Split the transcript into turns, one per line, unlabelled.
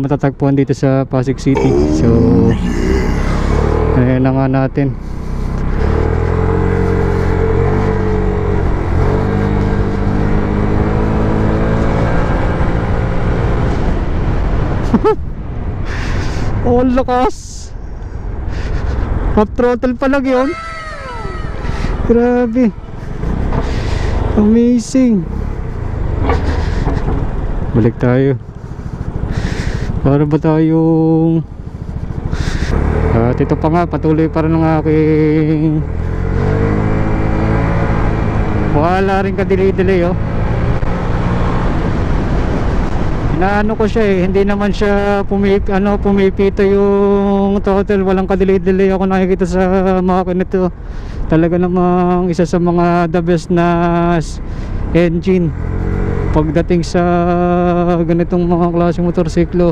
matatagpuan dito sa Pasig City. So ayan na nga natin. Oh, lakas. Half throttle pa lang yun. Grabe. Amazing. Balik tayo. Para ba tayong at ito pa nga, patuloy pa rin ng aking wala rin ka delay oh. Inaano ko siya hindi naman siya pumipito yung total, walang ka-delay ako nakikita sa makina nito. Talaga namang isa sa mga the best na engine pagdating sa ganitong mga klaseng motorsiklo.